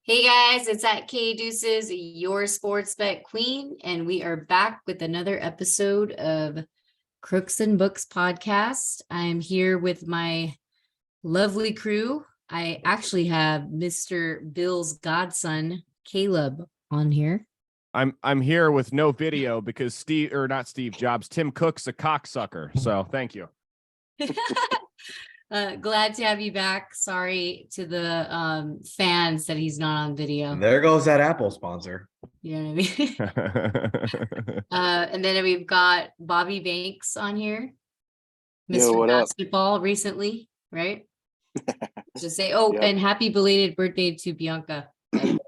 Hey guys, it's at K Deuces, your sports bet queen, and we are back with another episode of Crooks and Books podcast. I'm here with my lovely crew. I actually have Mr. Bill's godson, Caleb, on here. I'm here with no video because Steve Jobs, Tim Cook's a cocksucker. So thank you. Glad to have you back. Sorry to the fans that he's not on video. There goes that Apple sponsor. You know what I mean? And then we've got Bobby Banks on here. Mr. Basketball recently, right? Just say, yep. And happy belated birthday to Bianca. Got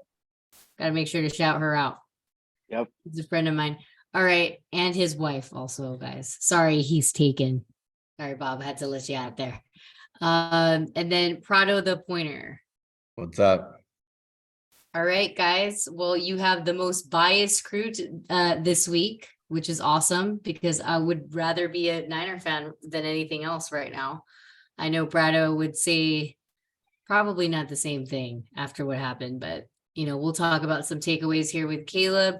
to make sure to shout her out. Yep. He's a friend of mine. All right. And his wife also, guys. Sorry, he's taken. Sorry, Bob. I had to let you out there. And then Prado the Pointer. What's up? All right, guys. Well, you have the most biased crew this week, which is awesome because I would rather be a Niner fan than anything else right now. I know Prado would say probably not the same thing after what happened, but we'll talk about some takeaways here with Caleb.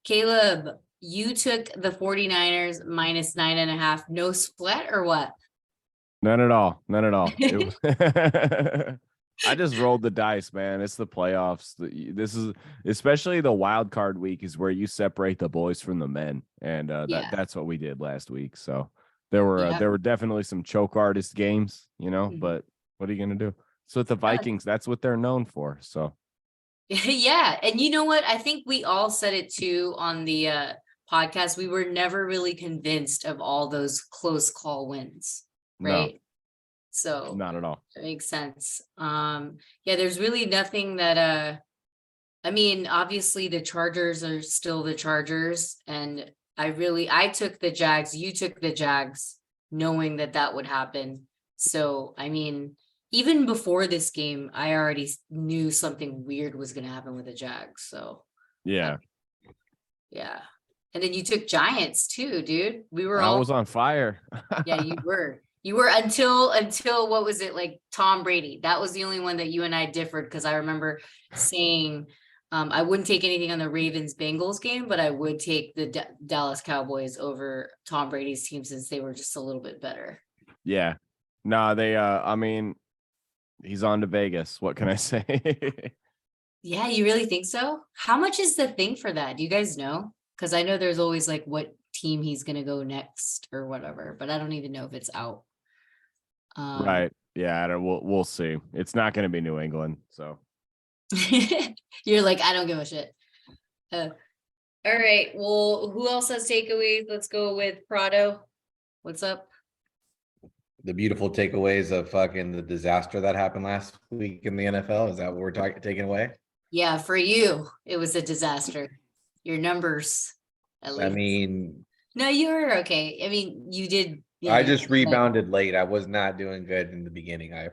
Caleb, you took the 49ers minus 9.5, no split or what? None at all. I just rolled the dice, man. It's the playoffs. This is especially the wild card week is where you separate the boys from the men, and that's what we did last week. So there were definitely some choke artist games, But what are you gonna do? So with the Vikings, that's what they're known for. So yeah, and you know what? I think we all said it too on the podcast. We were never really convinced of all those close call wins. Right. No, so not at all. That makes sense. There's really nothing that obviously the Chargers are still the Chargers, and I took the Jags, you took the Jags, knowing that would happen. So even before this game, I already knew something weird was gonna happen with the Jags. So yeah. And then you took Giants too, dude. I was on fire. Yeah, you were. You were until what was it, like Tom Brady? That was the only one that you and I differed, because I remember saying I wouldn't take anything on the Ravens-Bengals game, but I would take the Dallas Cowboys over Tom Brady's team since they were just a little bit better. Yeah. No, they he's on to Vegas. What can I say? Yeah, you really think so? How much is the thing for that? Do you guys know? Because I know there's always like what team he's going to go next or whatever, but I don't even know if it's out. Right. Yeah. We'll see. It's not going to be New England. So you're like, I don't give a shit. All right. Well, who else has takeaways? Let's go with Prado. What's up? The beautiful takeaways of fucking the disaster that happened last week in the NFL. Is that what we're taking away? Yeah. For you, it was a disaster. Your numbers, at least. No, you were okay. You did. I just rebounded late. I was not doing good in the beginning. I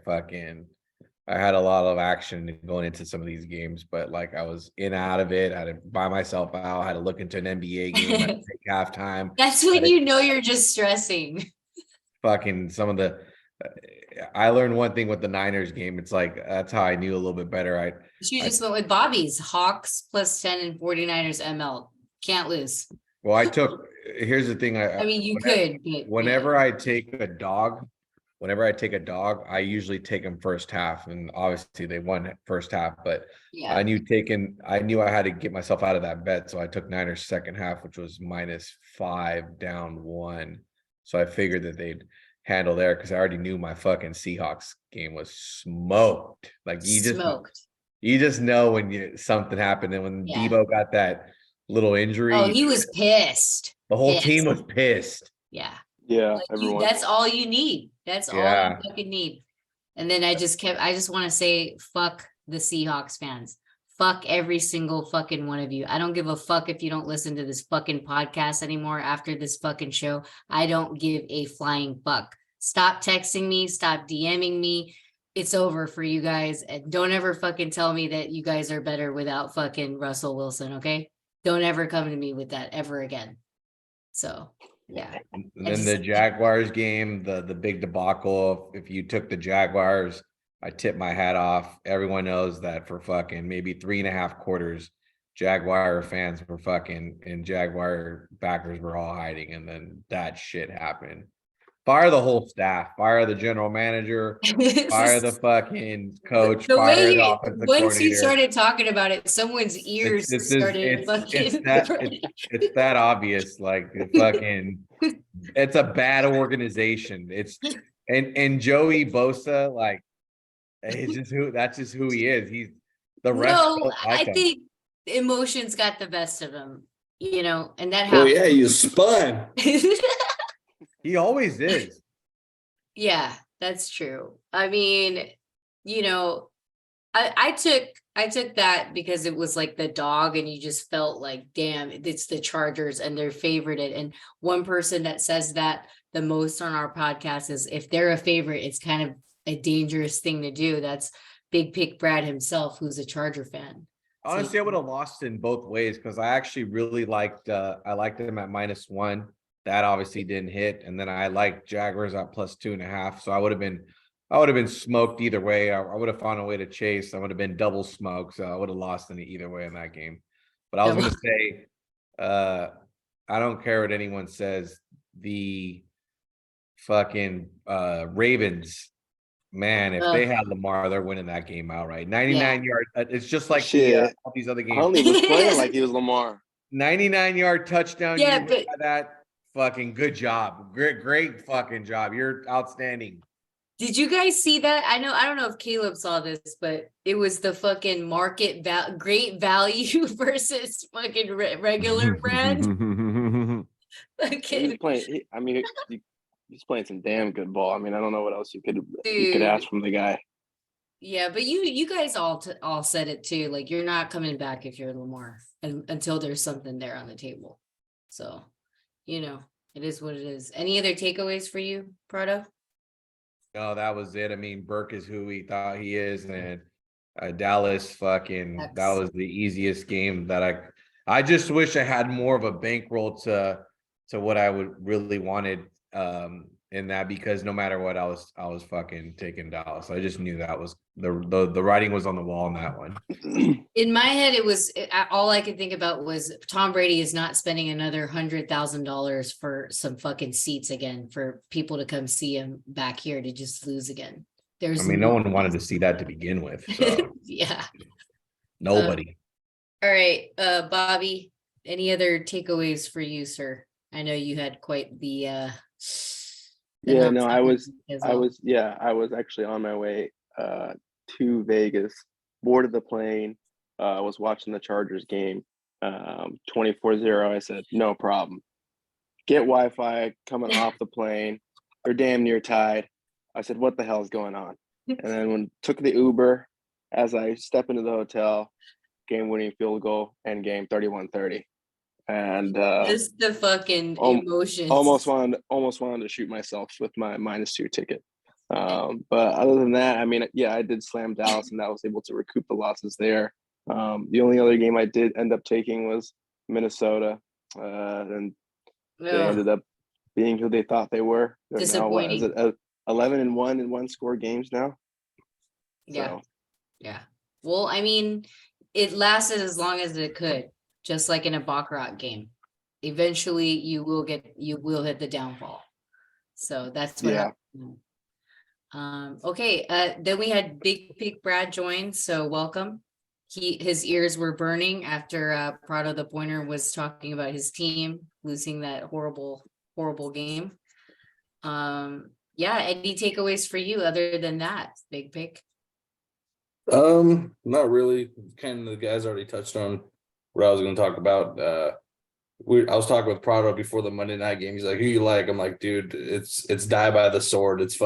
had a lot of action going into some of these games, but like I was in and out of it. I had to buy myself out. I had to look into an NBA game. I had to take halftime. That's when you're just stressing. Fucking some of the. I learned one thing with the Niners game. It's like that's how I knew a little bit better. You just went with Bobby's Hawks plus 10 and 49ers ML. Can't lose. Well, here's the thing. Whenever I take a dog, I usually take them first half, and obviously they won first half, but yeah. I knew I had to get myself out of that bet. So I took Niners second half, which was -5 down 1. So I figured that they'd handle there because I already knew my fucking Seahawks game was smoked. Like you just know when something happened, and when Debo got that little injury. Oh, he was pissed. The whole team was pissed. Yeah. Yeah. Everyone. That's all you need. That's all you fucking need. And then I just want to say, fuck the Seahawks fans. Fuck every single fucking one of you. I don't give a fuck if you don't listen to this fucking podcast anymore after this fucking show. I don't give a flying fuck. Stop texting me. Stop DMing me. It's over for you guys. And don't ever fucking tell me that you guys are better without fucking Russell Wilson, okay? Don't ever come to me with that ever again. So, yeah. And then the Jaguars game, the big debacle. If you took the Jaguars I tip my hat off. Everyone knows that for fucking maybe 3.5 quarters, Jaguar fans were fucking and Jaguar backers were all hiding, and then that shit happened. Fire the whole staff, fire the general manager, fire the fucking coach, the fire way the offensive once coordinator. you started talking about it, someone's ears started fucking. It's that obvious. Like fucking, it's a bad organization. It's and Joey Bosa, like, that's just who he is. He's the rest. No, I think emotions got the best of him, and that happens. Oh yeah, you spun. He always is. Yeah, that's true. I mean, I took that because it was like the dog, and you just felt like, damn, it's the Chargers and they're favorited. And one person that says that the most on our podcast is if they're a favorite, it's kind of a dangerous thing to do. That's Big Pick Brad himself, who's a Charger fan. Honestly, I would have lost in both ways because I actually really liked I liked them at -1. That obviously didn't hit, and then I liked Jaguars at +2.5. So I would have been smoked either way. I would have found a way to chase. I would have been double smoked, so I would have lost in either way in that game. But I was gonna say, I don't care what anyone says. The fucking Ravens, man, if they had Lamar, they're winning that game outright. 99 yard. It's just like all these other games. Huntley was playing like he was Lamar. 99-yard touchdown. Yeah, but that fucking good job. Great fucking job. You're outstanding. Did you guys see that? I don't know if Caleb saw this, but it was the fucking great value versus fucking regular brand. He's playing. He's playing some damn good ball. I mean, I don't know what else you could ask from the guy. Yeah, but you guys all said it too. Like, you're not coming back if you're Lamar until there's something there on the table. So, it is what it is. Any other takeaways for you, Prado? No, that was it. I mean, Burke is who he thought he is, and Dallas that was the easiest game that I just wish I had more of a bankroll to what I would really wanted in that, because no matter what, I was fucking taking Dallas. I just knew that was the writing was on the wall on that one. In my head, it was all I could think about was Tom Brady is not spending another $100,000 for some fucking seats again for people to come see him back here to just lose again. No one wanted to see that to begin with. So. Yeah. Nobody. All right, Bobby, any other takeaways for you, sir? I know you had quite the I was actually on my way to Vegas, boarded the plane, was watching the Chargers game, 24-0. I said, no problem. Get Wi-Fi coming off the plane. They're damn near tied. I said, what the hell is going on? And then took the Uber, as I step into the hotel, game-winning field goal, end game 31-30. And just the fucking emotions. Almost wanted to shoot myself with my -2 ticket. But other than that, I mean, yeah, I did slam Dallas, and I was able to recoup the losses there. The only other game I did end up taking was Minnesota, and they ended up being who they thought they were. They're disappointing. Now, is it 11-1 in one-score games now? Yeah, so. Yeah. Well, I mean, it lasted as long as it could. Just like in a Baccarat game, eventually you will hit the downfall. So that's what happened. Okay. Then we had Big Pick Brad join. So welcome. His ears were burning after Prado the Pointer was talking about his team losing that horrible game. Any takeaways for you other than that, Big Pick? Not really. Kind of the guys already touched on what I was going to talk about. I was talking with Prado before the Monday night game. He's like, who you like? I'm like, dude, it's die by the sword. It's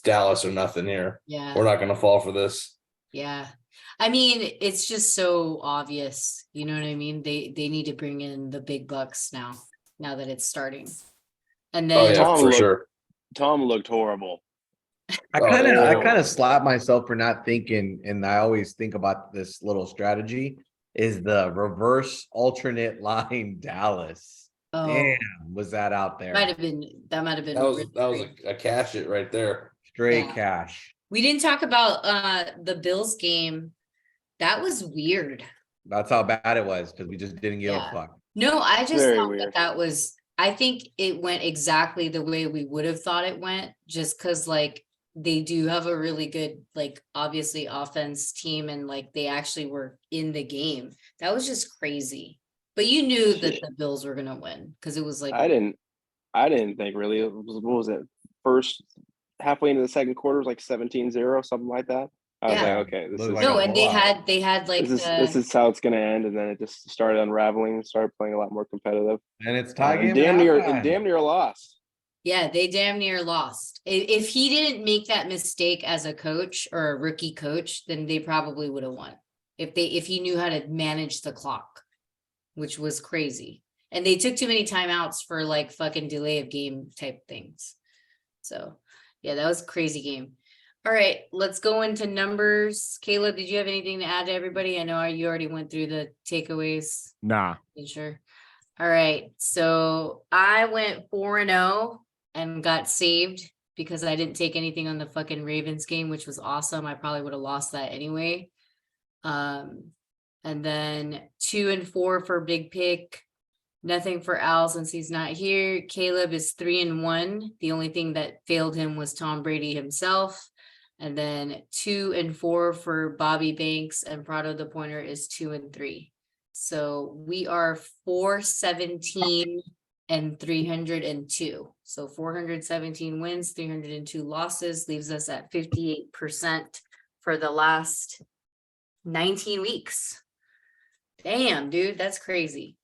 Dallas or nothing here. Yeah. We're not going to fall for this. Yeah. I mean, it's just so obvious. You know what I mean? They need to bring in the big bucks now that it's starting. And then Tom looked horrible. I kind of slap myself for not thinking, and I always think about this little strategy, is the reverse alternate line Dallas. Oh, damn, was that out there? That might have been. That was a cash it right there. Straight cash. We didn't talk about the Bills game. That was weird. That's how bad it was because we just didn't give a fuck. No, I just Very thought weird. that was, I think it went exactly the way we would have thought it went, just because like they do have a really good, like obviously offense team, and like they actually were in the game. That was just crazy. But you knew that the Bills were gonna win because it was like I didn't think really. It was, what was it? First halfway into the second quarter was like 17-0, something like that. I was like, okay, this is no, and they had like this is how it's gonna end, and then it just started unraveling, started playing a lot more competitive. And it's tie game. Damn near lost. Yeah, they damn near lost. If he didn't make that mistake as a coach or a rookie coach, then they probably would have won. If he knew how to manage the clock, which was crazy. And they took too many timeouts for like fucking delay of game type things. So yeah, that was a crazy game. All right, let's go into numbers. Caleb, did you have anything to add to everybody? I know you already went through the takeaways. Nah. Sure. All right, so I went 4-0 and got saved because I didn't take anything on the fucking Ravens game, which was awesome. I probably would have lost that anyway. And then 2-4 for Big Pick. Nothing for Al since he's not here. Caleb is 3-1. The only thing that failed him was Tom Brady himself. And then 2-4 for Bobby Banks, and Prado the Pointer is 2-3. So we are 417 and 302. So 417 wins, 302 losses, leaves us at 58% for the last 19 weeks. Damn, dude, that's crazy.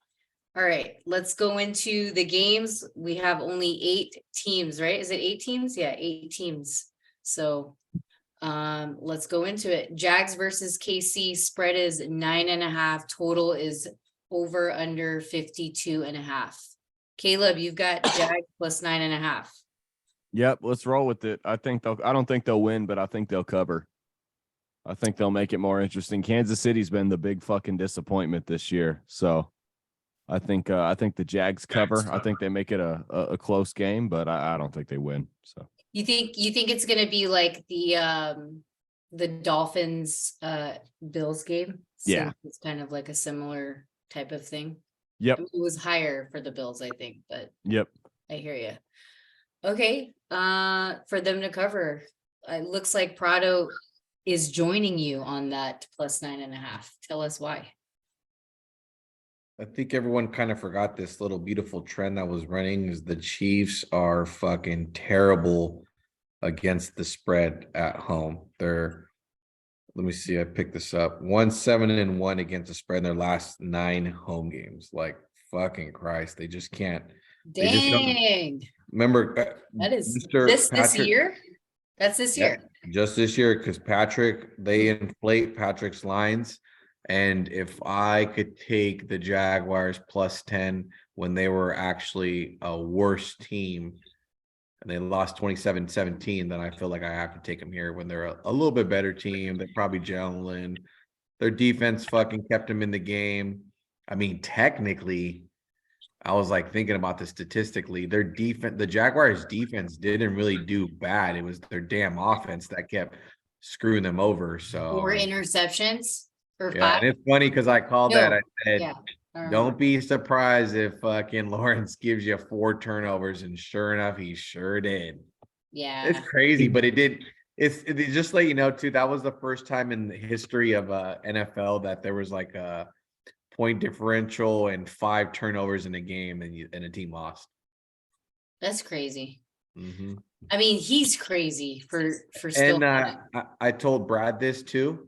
All right, let's go into the games. We have only 8 teams, right? Is it 8 teams? Yeah, 8 teams. So let's go into it. Jags versus KC, spread is 9.5. Total is over under 52.5. Caleb, you've got Jags plus 9.5. Yep, let's roll with it. I don't think they'll win, but I think they'll cover. I think they'll make it more interesting. Kansas City's been the big fucking disappointment this year. So I think the Jags cover. I think they make it a close game, but I don't think they win. So You think it's gonna be like the Dolphins Bills game? Yeah. It's kind of like a similar type of thing. Yep. I mean, it was higher for the Bills, I think, but yep. I hear you. Okay. For them to cover. It looks like Prado is joining you on that plus 9.5. Tell us why. I think everyone kind of forgot this little beautiful trend that was running is the Chiefs are fucking terrible against the spread at home. Let me see, I picked this up. 1-7-1 against the spread in their last 9 home games. Like fucking Christ, they just can't. Dang. Remember that is Mr. this year? That's this year. Just this year, because they inflate Patrick's lines. And if I could take the Jaguars plus 10 when they were actually a worse team and they lost 27-17, then I feel like I have to take them here when they're a little bit better team. They're probably gelling. Their defense fucking kept them in the game. I mean, technically, I was like thinking about this statistically. Their defense, the Jaguars defense didn't really do bad. It was their damn offense that kept screwing them over. So 4 interceptions. Yeah, and it's funny because I called that. I said, don't be surprised if fucking Lawrence gives you 4 turnovers, and sure enough, he sure did. Yeah, it's crazy, but it did. It's just let you know too. That was the first time in the history of NFL that there was like a point differential and 5 turnovers in a game, and a team lost. That's crazy. Mm-hmm. I mean, he's crazy for still. And I told Brad this too.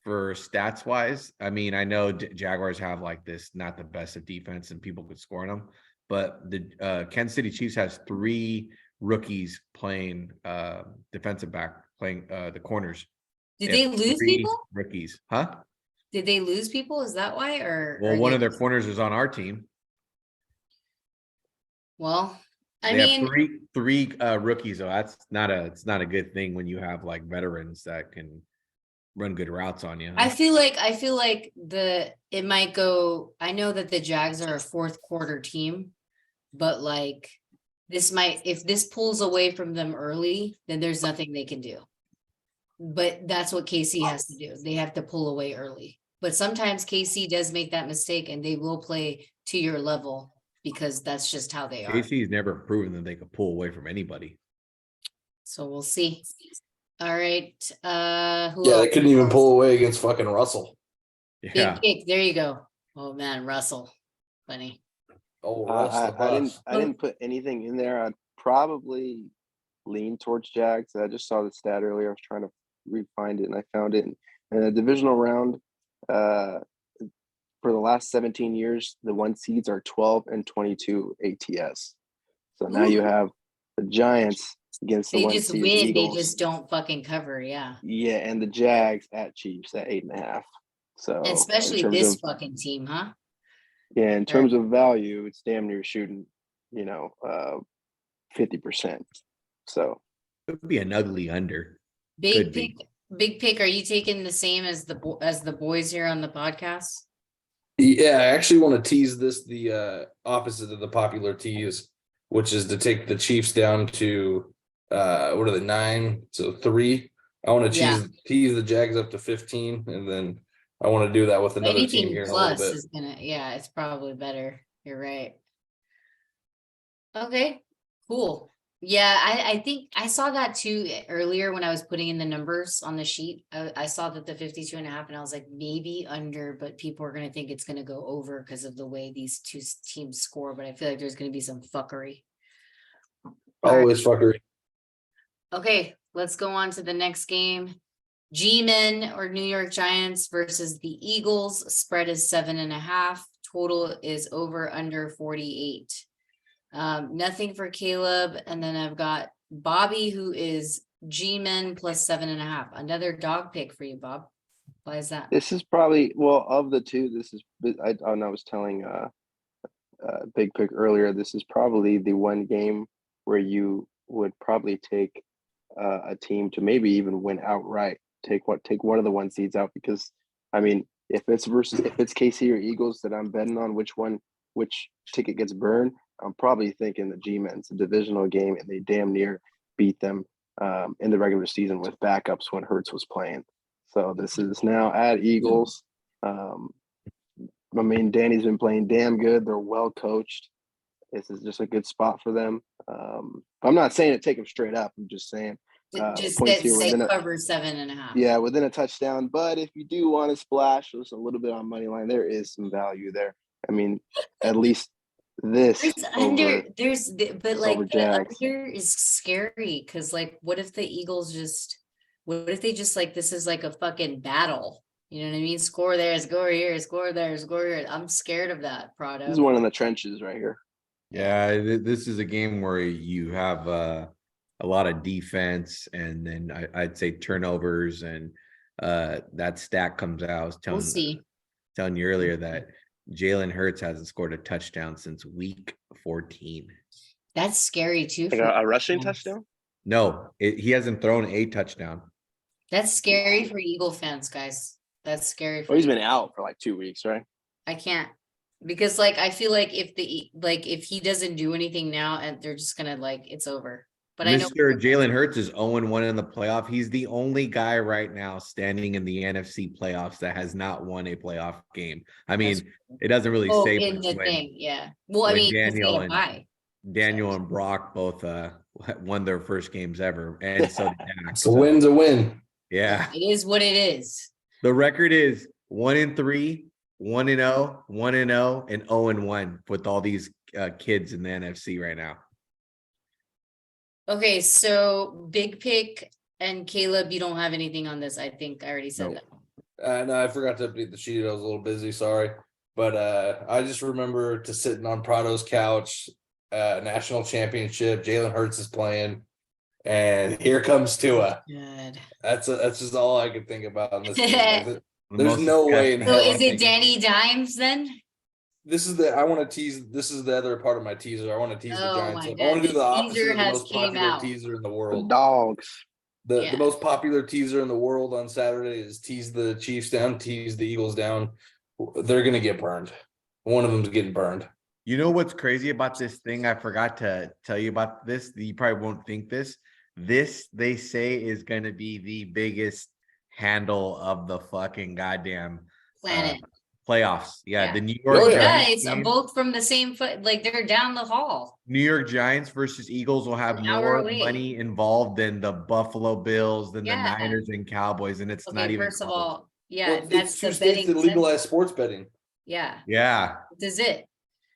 For stats wise, I mean, I know Jaguars have like this, not the best of defense, and people could score on them, but the Kansas City Chiefs has 3 rookies playing defensive back, playing the corners. Did they lose people? Rookies, huh? Did they lose people? Is that why? Or well, one of their corners is on our team. Well, I mean, have three rookies, so it's not a good thing when you have like veterans that can run good routes on you. Huh? I feel like it might go. I know that the Jags are a 4th quarter team, but like if this pulls away from them early, then there's nothing they can do. but that's what KC has to do. They have to pull away early. But sometimes KC does make that mistake and they will play to your level because that's just how they are. KC's never proven that they could pull away from anybody. So we'll see. All right. They couldn't even pull away against fucking Russell. Yeah. Big kick. There you go. Oh man, Russell. Funny. Oh, Russell. I didn't put anything in there. I'd probably lean towards Jags. I just saw the stat earlier. I was trying to re-find it and I found it. In a divisional round, for the last 17 years, the 1 seeds are 12 and 22 ATS. So now you have the Giants against the 1 just seed win. Eagles. They just don't fucking cover. Yeah. Yeah, and the Jags at Chiefs at 8.5. So And especially this fucking team, huh? Yeah, in terms of value, it's damn near shooting, 50%. So it would be an ugly under. Big pick. Are you taking the same as the boys here on the podcast? Yeah, I actually want to tease this the opposite of the popular tease, which is to take the Chiefs down to what are they, 9? So 3. I want to tease the Jags up to 15, and then I want to do that with another team here in a little bit. Is gonna, it's probably better. You're right. Okay, cool. Yeah, I think I saw that too earlier when I was putting in the numbers on the sheet. I saw that the 52.5, and I was like, maybe under, but people are going to think it's going to go over because of the way these two teams score. But I feel like there's going to be some fuckery. Always fuckery. Okay, let's go on to the next game. G-Men or New York Giants versus the Eagles. Spread is 7.5. Total is over under 48. Nothing for Caleb. And then I've got Bobby, who is G-Men plus 7.5. Another dog pick for you, Bob. Why is that? This is probably, of the two, I was telling Big Pick earlier, this is probably the one game where you would probably take a team to maybe even win outright. Take one of the 1 seeds out, because if it's KC or Eagles that I'm betting on which ticket gets burned, I'm probably thinking the G-Men. It's a divisional game, and they damn near beat them in the regular season with backups when Hurts was playing. So this is now at Eagles. Danny's been playing damn good. They're well coached. This is just a good spot for them. I'm not saying to take them straight up. I'm just saying just that say cover 7.5. Yeah, within a touchdown. But if you do want to splash just a little bit on money line, there is some value there. At least this under is scary because what if the Eagles this is like a fucking battle? You know what I mean? Score there, score here, score there, score here. I'm scared of that, Prado. This is one in the trenches right here. Yeah, this is a game where you have a lot of defense, and then I'd say turnovers, and that stat comes out. I was telling you earlier that Jalen Hurts hasn't scored a touchdown since week 14. That's scary too. Like a rushing touchdown? No, he hasn't thrown a touchdown. That's scary for Eagle fans, guys. That's scary. He's been out for 2 weeks, right? I can't, because I feel like if he doesn't do anything now, and they're just gonna it's over. But Mr. Jalen Hurts is 0-1 in the playoff. He's the only guy right now standing in the NFC playoffs that has not won a playoff game. It doesn't really say in the thing, yeah. Well, Daniel and Brock both won their first games ever, and so did Dak. A win's a win. Yeah, it is what it is. The record is 1-3, 1-0, 1-0, and 0-1 with all these kids in the NFC right now. Okay, so Big Pick and Caleb, you don't have anything on this. I think I already said that. No, I forgot to update the sheet. I was a little busy, sorry. But I just remember sitting on Prado's couch, national championship. Jalen Hurts is playing, and here comes Tua. Good. That's just all I could think about on this game. There's no way in hell. So is it Danny Dimes then? This is I want to tease. This is the other part of my teaser. I want to tease the Giants. I want to do the opposite of the most popular teaser in the world. The dogs. The most popular teaser in the world on Saturday is tease the Chiefs down, tease the Eagles down. They're going to get burned. One of them's getting burned. You know what's crazy about this thing? I forgot to tell you about this. You probably won't think this. This, they say, is going to be the biggest handle of the fucking goddamn planet playoffs. Yeah. The New York Giants are both from the same foot, like they're down the hall. New York Giants versus Eagles will have more money involved than the Buffalo Bills, than the Niners and Cowboys, and it's not even first of all, that's the states that legalize sports betting. Yeah. This is it.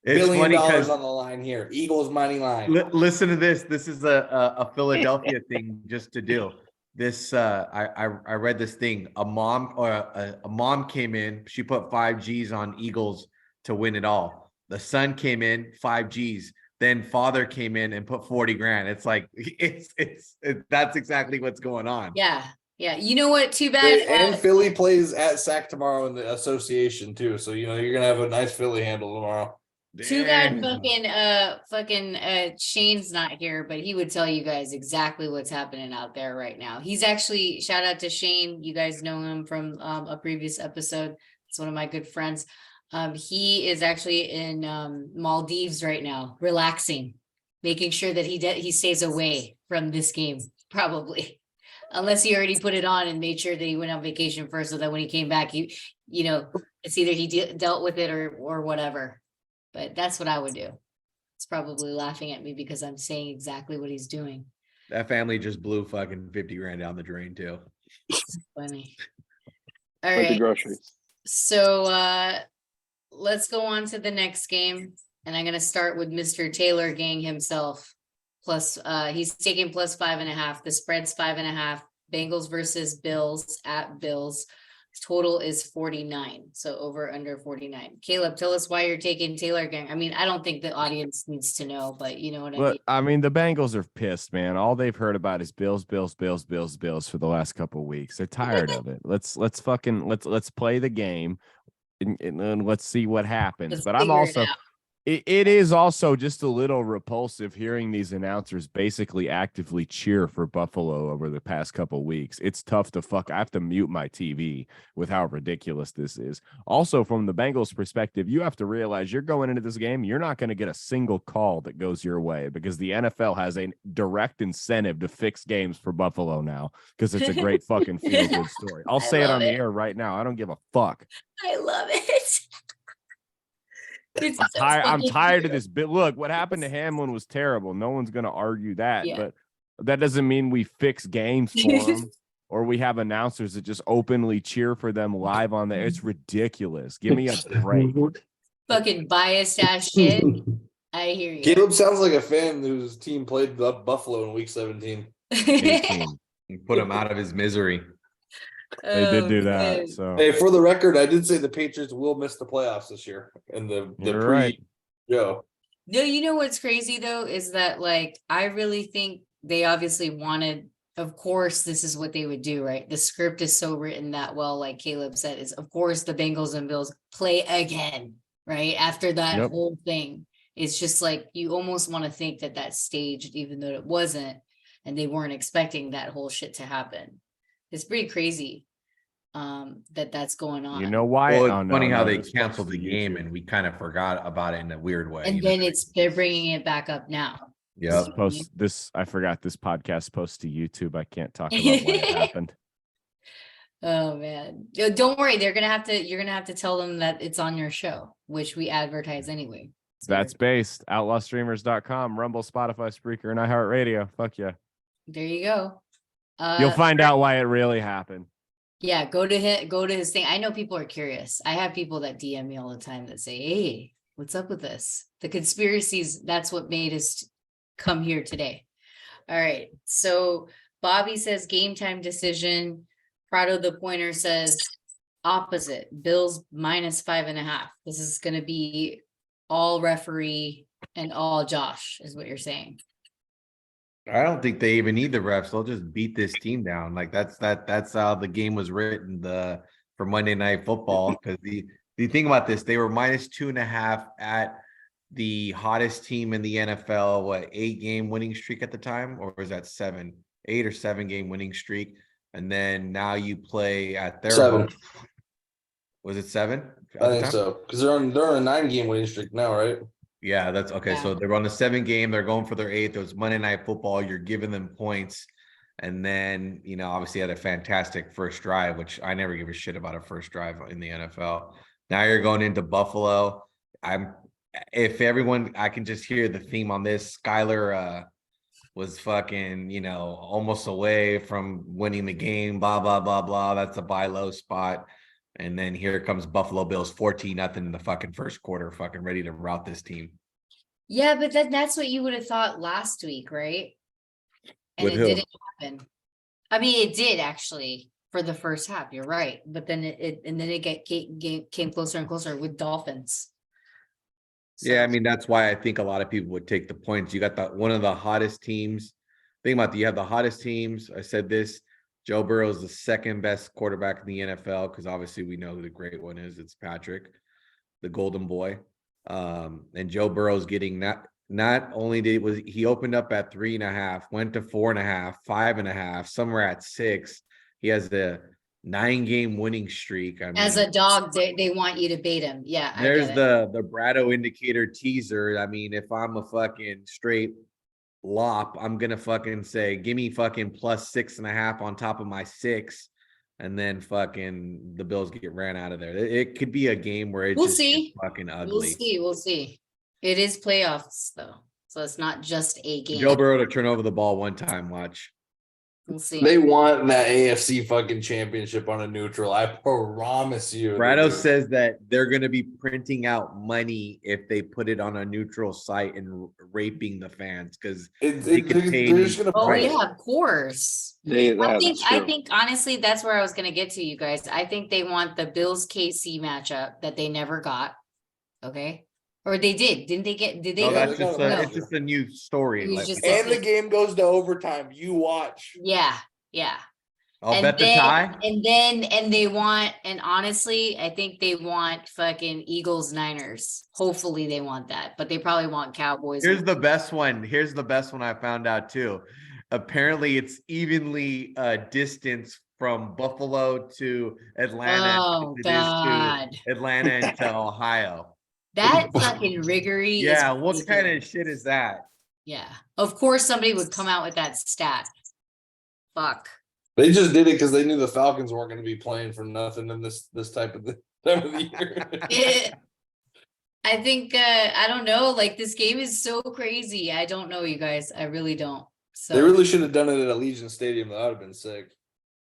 It's $1 billion funny on the line here. Eagles money line. Listen to this. This is a Philadelphia thing just to do. This I read this thing. A mom came in. She put 5 G's on Eagles to win it all. The son came in, 5 G's. Then father came in and put 40 grand. It's like that's exactly what's going on. Yeah. You know what? Too bad. And Philly plays at SAC tomorrow in the association too. So you're gonna have a nice Philly handle tomorrow. Too bad fucking Shane's not here, but he would tell you guys exactly what's happening out there right now. He's actually, shout out to Shane. You guys know him from a previous episode. It's one of my good friends. He is actually in Maldives right now, relaxing, making sure that he stays away from this game, probably. Unless he already put it on and made sure that he went on vacation first, so that when he came back, it's either he dealt with it or whatever. But that's what I would do. It's probably laughing at me because I'm saying exactly what he's doing. That family just blew fucking 50 grand down the drain too. It's funny. All right. The groceries. So let's go on to the next game. And I'm going to start with Mr. Taylor Gang himself. Plus, he's taking plus 5.5. The spread's 5.5. Bengals versus Bills at Bills. Total is 49. So over under 49. Caleb, tell us why you're taking Taylor Gang. I mean, I don't think the audience needs to know, but you know what I mean? I mean, the Bengals are pissed, man. All they've heard about is Bills for the last couple of weeks. They're tired of it. Let's play the game and let's see what happens. But I'm also it is also just a little repulsive hearing these announcers basically actively cheer for Buffalo over the past couple of weeks. It's tough to I have to mute my TV with how ridiculous this is. Also, from the Bengals perspective, you have to realize you're going into this game, you're not going to get a single call that goes your way because the NFL has a direct incentive to fix games for Buffalo now because it's a great fucking feel-good story. I'll say it on the air right now. I don't give a fuck. I love it. I'm tired of this bit. Look, what happened to Hamlin was terrible. No one's going to argue that, but that doesn't mean we fix games for them or we have announcers that just openly cheer for them live on the air. It's ridiculous. Give me a break. Fucking biased ass shit. I hear you. Caleb sounds like a fan whose team played Buffalo in week 17. 18. Put him out of his misery. They did do that. So hey, for the record, I did say the Patriots will miss the playoffs this year. And No, you know what's crazy though is that I really think they obviously wanted. Of course, this is what they would do, right? The script is so written that well, like Caleb said, is of course the Bengals and Bills play again, right? After that whole thing, it's just you almost want to think that staged, even though it wasn't, and they weren't expecting that whole shit to happen. It's pretty crazy that's going on. You know why? Well, it's funny how they canceled the game and we kind of forgot about it in a weird way. And then they're bringing it back up now. Yeah. I forgot this podcast posts to YouTube. I can't talk about why it happened. Oh man. Don't worry. You're going to have to tell them that it's on your show, which we advertise anyway. So that's based outlawstreamers.com, Rumble, Spotify, Spreaker, and iHeartRadio. Fuck yeah. There you go. You'll find out why it really happened. Yeah, go to his thing. I know people are curious. I have people that DM me all the time that say, "Hey, what's up with this?" The conspiracies, that's what made us come here today. All right. So Bobby says game time decision. Prado the Pointer says opposite. Bills minus 5.5. This is going to be all referee and all Josh, is what you're saying. I don't think they even need the refs. They'll just beat this team down. That's how the game was written for Monday Night Football. Because the thing about this, they were minus 2.5 at the hottest team in the NFL. 8-game winning streak at the time, or was that 7? 8 or 7 game winning streak, and then now you play at their 7. home. Was it 7? I think so because they're on a 9-game winning streak now, right? Yeah, that's okay. Yeah. So they're on a 7 game. They're going for their 8th. It was Monday Night Football. You're giving them points. And then, obviously had a fantastic first drive, which I never give a shit about a first drive in the NFL. Now you're going into Buffalo. I can just hear the theme on this. Skyler was fucking, almost away from winning the game, blah, blah, blah, blah. That's a buy low spot. And then here comes Buffalo Bills 14-0 in the fucking first quarter, fucking ready to rout this team. Yeah, but that's what you would have thought last week, right? And it didn't happen. I mean, it did actually for the first half. You're right, but then it came closer and closer with Dolphins. So. Yeah, I mean that's why I think a lot of people would take the points. You got one of the hottest teams. Think about you have the hottest teams. I said this. Joe Burrow is the second best quarterback in the NFL because obviously we know who the great one is. It's Patrick, the golden boy. And Joe Burrow's getting not only was he opened up at 3.5, went to 4.5, 5.5, somewhere at 6. He has the 9-game winning streak. I mean, as a dog, they want you to bait him. Yeah. There's the Brado indicator teaser. I mean, if I'm a fucking straight lop, I'm gonna fucking say, give me fucking plus 6.5 on top of my 6. And then fucking the Bills get ran out of there. It could be a game where it's fucking ugly. We'll see. It is playoffs though, so it's not just a game. Joe Burrow to turn over the ball one time. Watch. We'll see. They want that AFC fucking championship on a neutral. I promise you. Brado says that they're going to be printing out money if they put it on a neutral site and raping the fans because they could pay. Yeah, of course. I think honestly, that's where I was going to get to, you guys. I think they want the Bills KC matchup that they never got. Okay. Or they didn't they get, did they? No, it's just a new story. And the game goes to overtime. You watch. Yeah. I'll bet the tie. And they want, and honestly, I think they want fucking Eagles Niners. Hopefully they want that, but they probably want Cowboys. Here's the best one I found out too. Apparently it's evenly distance from Buffalo to Atlanta. Oh, God. To Atlanta and to Ohio. That fucking riggery. Yeah, what kind of shit is that? Yeah, of course somebody would come out with that stat. Fuck. They just did it because they knew the Falcons weren't going to be playing for nothing in this type of time of the year. I think I don't know. Like this game is so crazy. I don't know, you guys. I really don't. So they really should have done it at Allegiant Stadium. That would have been sick.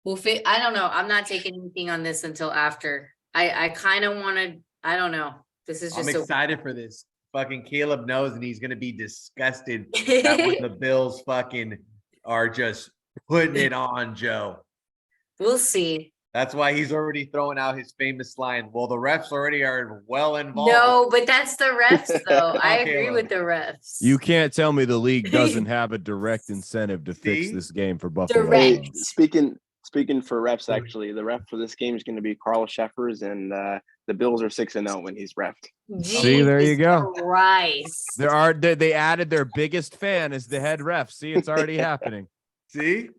Well, I don't know. I'm not taking anything on this until after. I kind of want to. I don't know. This is just. I'm excited for this. Fucking Caleb knows, and he's gonna be disgusted that when the Bills fucking are just putting it on Joe. We'll see. That's why he's already throwing out his famous line. Well, the refs already are well involved. No, but that's the refs, though. I agree with the refs. You can't tell me the league doesn't have a direct incentive to fix this game for Buffalo. Direct. Speaking for refs, actually, the ref for this game is going to be Carl Sheffers, and the Bills are 6-0 when he's refed. See, there you go. Christ. They added their biggest fan as the head ref. See, it's already happening. See?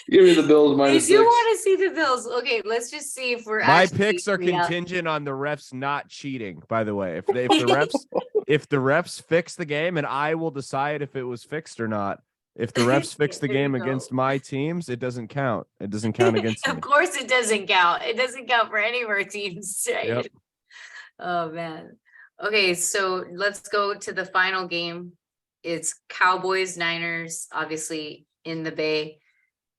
Give me the Bills minus 6. I do want to see the Bills. Okay, let's just see if we're. My picks are contingent on the refs not cheating. By the way, if the refs fix the game, and I will decide if it was fixed or not. If the refs fix the game against my teams, it doesn't count. It doesn't count against me. Of course it doesn't count. It doesn't count for any of our teams. Right? Yep. Oh, man. Okay, so let's go to the final game. It's Cowboys, Niners, obviously in the Bay,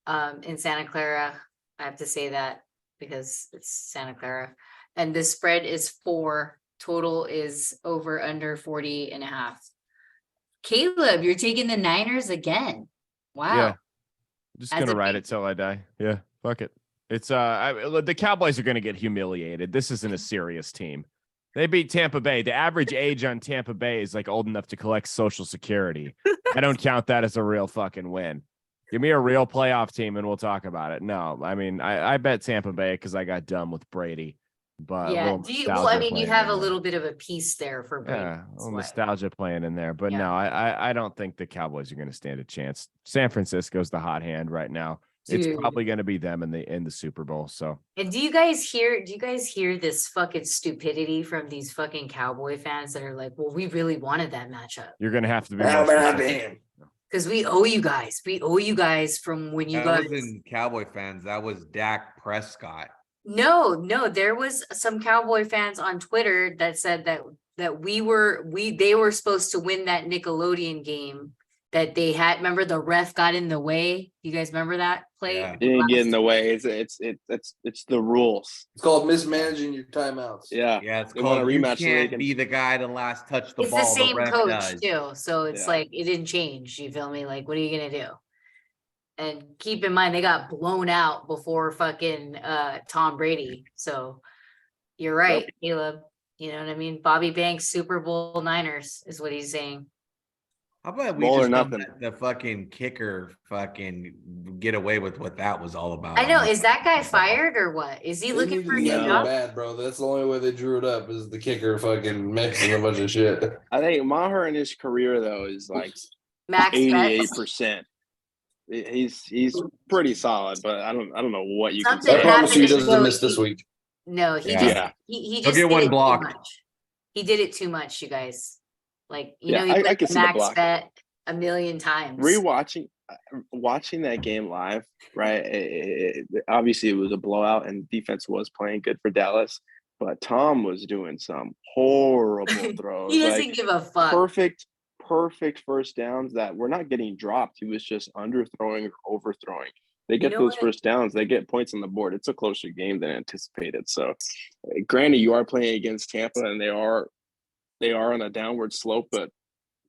in Santa Clara. I have to say that because it's Santa Clara. And the spread is 4. Total is over under 40.5. Caleb, you're taking the Niners again. Wow. Yeah. I'm just going to ride it till I die. Yeah. Fuck it. It's the Cowboys are going to get humiliated. This isn't a serious team. They beat Tampa Bay. The average age on Tampa Bay is like old enough to collect Social Security. I don't count that as a real fucking win. Give me a real playoff team and we'll talk about it. No, I mean, I bet Tampa Bay because I got dumb with Brady. But yeah, you have a little bit of a piece there for Brady. Yeah, a little nostalgia playing in there. But no, I don't think the Cowboys are going to stand a chance. San Francisco's the hot hand right now. it's probably going to be them in the Super Bowl. So, and do you guys hear this fucking stupidity from these fucking Cowboy fans that are like, well, we really wanted that matchup. You're going to have to be more specific. Because we owe you guys from when you guys wasn't Cowboy fans, that was Dak Prescott. No, there was some Cowboy fans on Twitter that said that they were supposed to win that Nickelodeon game that they had. Remember, the ref got in the way. You guys remember that play? Yeah. He didn't get in the way. It's the rules. It's called mismanaging your timeouts. Yeah, it's called a rematch. You can't be the guy to last touch the ball. It's the same coach does. too, so it's like it didn't change. You feel me? Like, what are you gonna do? And keep in mind, they got blown out before fucking Tom Brady. So you're right, Caleb. You know what I mean? Bobby Banks, Super Bowl Niners is what he's saying. How about we just don't let the fucking kicker fucking get away with what that was all about? I know. Is that guy fired or what? Is he looking for a new job? Bad, bro. That's the only way they drew it up is the kicker fucking mixing a bunch of shit. I think Maher in his career though is like max 88%. He's pretty solid, but I don't know what you can say. I promise you he doesn't miss this week. No, he just get one block. He did it too much, you guys. Like, he I put max bet a million times. Watching that game live, right? Obviously, it was a blowout, and defense was playing good for Dallas. But Tom was doing some horrible throws. He doesn't give a fuck. Perfect first downs that were not getting dropped. He was just underthrowing or overthrowing. They get those first downs, they get points on the board. It's a closer game than anticipated. So, granted, you are playing against Tampa, and they are on a downward slope, but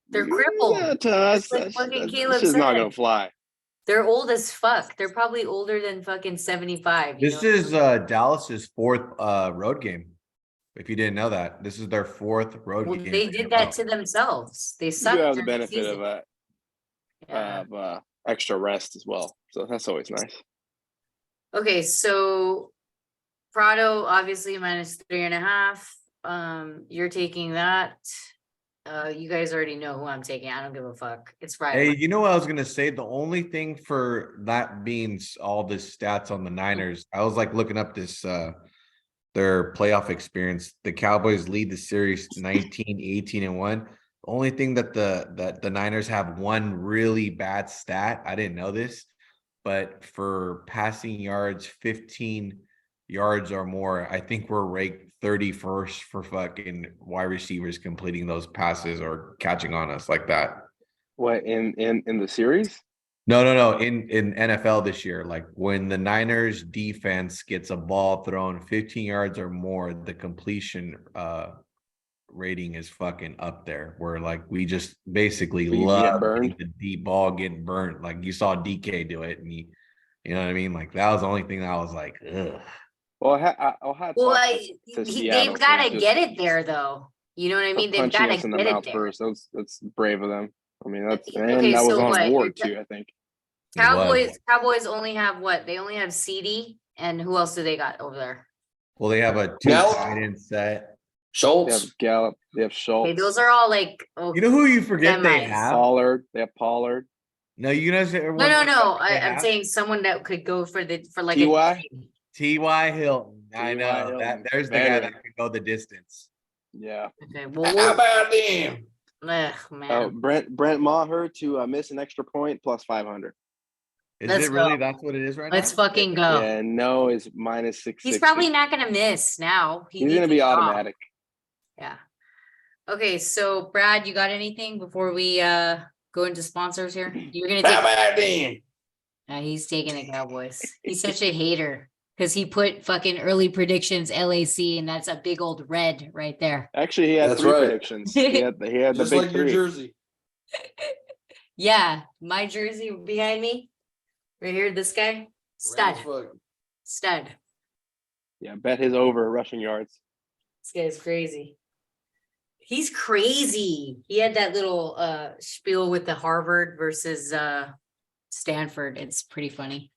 they're crippled. Yeah, to us, that's just not gonna fly. They're old as fuck. They're probably older than fucking 75. This is Dallas's fourth road game. If you didn't know that, this is their fourth road game. They did that to themselves. They sucked. You have the benefit of extra rest as well, so that's always nice. Okay, so Prado obviously -3.5. You're taking that. You guys already know who I'm taking. I don't give a fuck. It's Friday. Hey, you know what I was gonna say? The only thing for that being all this stats on the Niners, I was like looking up this their playoff experience. The Cowboys lead the series 19-18-1. The only thing that the Niners have one really bad stat. I didn't know this, but for passing yards, 15 yards or more, I think we're ranked 31st for fucking wide receivers completing those passes or catching on us like that. What in the series? No. In NFL this year, like when the Niners defense gets a ball thrown 15 yards or more, the completion rating is fucking up there. Where like we just basically love the deep ball getting burnt. Like you saw DK do it, and you know what I mean. Like that was the only thing that I was like, ugh. Well, they've got to get it there, though. You know what I mean? They've got to get it there. First. That's brave of them. I mean, that was on board too. I think. Cowboys only have what? They only have CD, and who else do they got over there? Well, they have a 2 tight end set. Schultz. They have Gallup. They have Schultz. Okay, those are all like. You know who you forget they have? Pollard. They have Pollard. No, you guys. No. I'm saying someone that could go for like T.Y. T.Y. Hilton. I know that. There's the guy that can go the distance. Yeah. Okay. Well, how about him? Ugh, man. Brent Maher to miss an extra point plus 500. Is it really? That's what it is right now. Let's fucking go. Yeah, no is -660. He's probably not gonna miss now. He's gonna be automatic. Yeah. Okay, so Brad, you got anything before we go into sponsors here? You're gonna take. How about him? He's taking the Cowboys. He's such a hater. Because he put fucking early predictions LAC, and that's a big old red right there. Actually, he had 3 predictions. He had the just big like 3. your jersey. Yeah, my jersey behind me, right here. This guy, stud. Yeah, bet his over rushing yards. This guy's crazy. He's crazy. He had that little spiel with the Harvard versus Stanford. It's pretty funny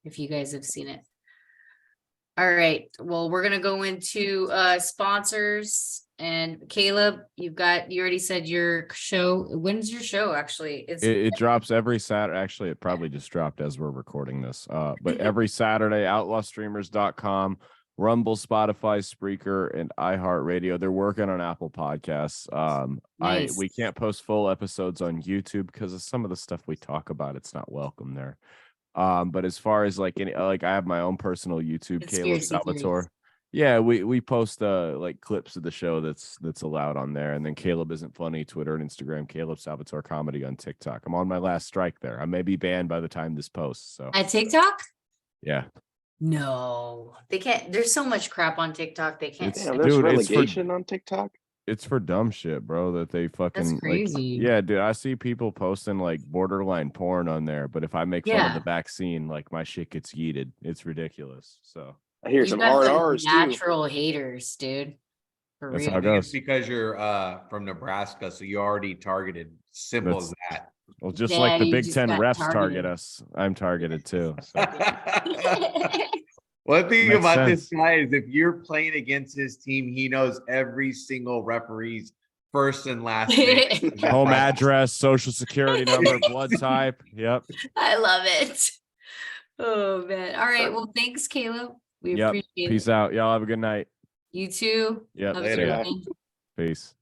if you guys have seen it. All right. Well, we're going to go into sponsors And Caleb, you already said your show. When's your show? Actually, it drops every Saturday. Actually, it probably just dropped as we're recording this. But every Saturday, outlawstreamers.com, Rumble, Spotify, Spreaker, and iHeartRadio. They're working on Apple Podcasts. Nice. We can't post full episodes on YouTube because of some of the stuff we talk about. It's not welcome there. But as far as like I have my own personal YouTube, Caleb Salvatore. Yeah, we post like clips of the show that's allowed on there, and then Caleb Isn't Funny, Twitter and Instagram, Caleb Salvatore Comedy on TikTok. I'm on my last strike there. I may be banned by the time this posts. So at TikTok? Yeah. No, they can't. There's so much crap on TikTok. They can't. There's relegation on TikTok. It's for dumb shit, bro. That they fucking. That's crazy. Like, yeah, dude. I see people posting like borderline porn on there, but if I make fun of the vaccine, like my shit gets yeeted. It's ridiculous. So. I hear some R&Rs natural haters, dude. For That's real. how it goes. It's because you're from Nebraska, so you already targeted. Simple as that. Well, just like the Big Ten refs target us, I'm targeted too. So. One thing about this guy is if you're playing against his team, he knows every single referee's first and last name. Home address, social security number, blood type. Yep. I love it. Oh man. All right. Well, thanks, Caleb. We appreciate it. Peace out. Y'all have a good night. You too. Yeah. Later. Peace.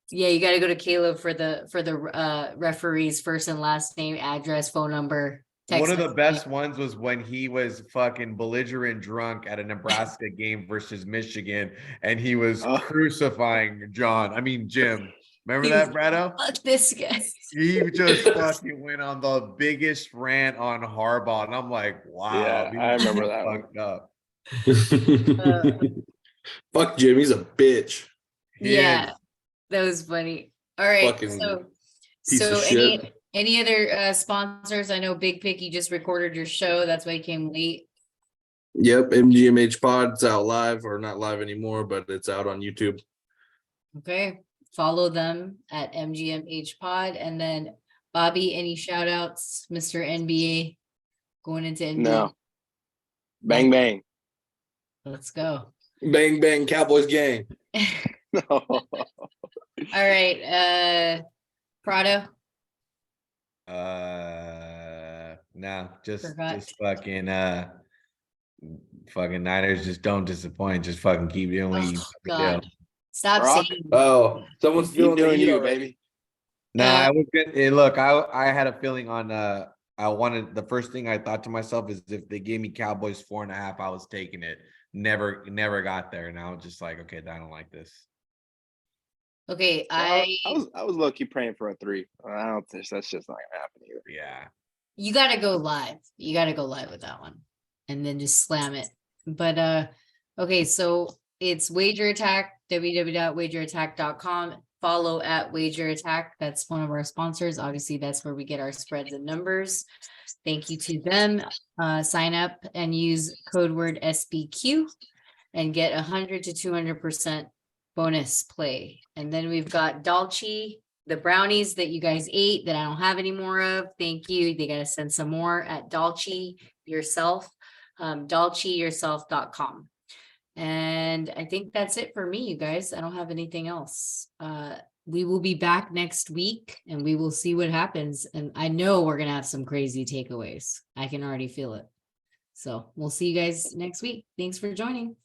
Yeah, you got to go to Caleb for the referee's first and last name, address, phone number. One of the best ones was when he was fucking belligerent drunk at a Nebraska game versus Michigan, and he was crucifying Jim. Remember that, Brado? Fuck this guy. He just fucking went on the biggest rant on Harbaugh, and I'm like, wow. Yeah, I remember that fucked up. Fuck Jim, he's a bitch. Yeah, that was funny. All right, Fucking so any other sponsors? I know Big Picky just recorded your show. That's why he came late. Yep, MGMH Pod's out live, or not live anymore, but it's out on YouTube. Okay. Follow them at MGMH Pod. And then Bobby, any shout outs, Mr. NBA going into NBA? No. Bang bang. Let's go. Bang bang Cowboys gang. All right. Prado. No, just fucking Niners just don't disappoint. Just fucking keep doing what you do. Stop saying. Oh, someone's feeling doing you, already. baby. No, I was good. Hey, look, I had a feeling on I wanted, the first thing I thought to myself is if they gave me Cowboys 4.5, I was taking it. Never got there. And I was just like, okay, I don't like this. Okay, I was low key praying for a 3. I don't think that's just not gonna happen either. Yeah. You gotta go live. You gotta go live with that one. And then just slam it. But okay, so it's Wager Attack, www.wagerattack.com. Follow at Wager Attack. That's one of our sponsors. Obviously, that's where we get our spreads and numbers. Thank you to them. Sign up and use code word SBQ and get 100 to 200% bonus play. And then we've got Dolce, the brownies that you guys ate that I don't have any more of. Thank you. They got to send some more at Dolce Yourself, dolceyourself.com. And I think that's it for me, you guys. I don't have anything else. We will be back next week and we will see what happens. And I know we're going to have some crazy takeaways. I can already feel it. So we'll see you guys next week. Thanks for joining.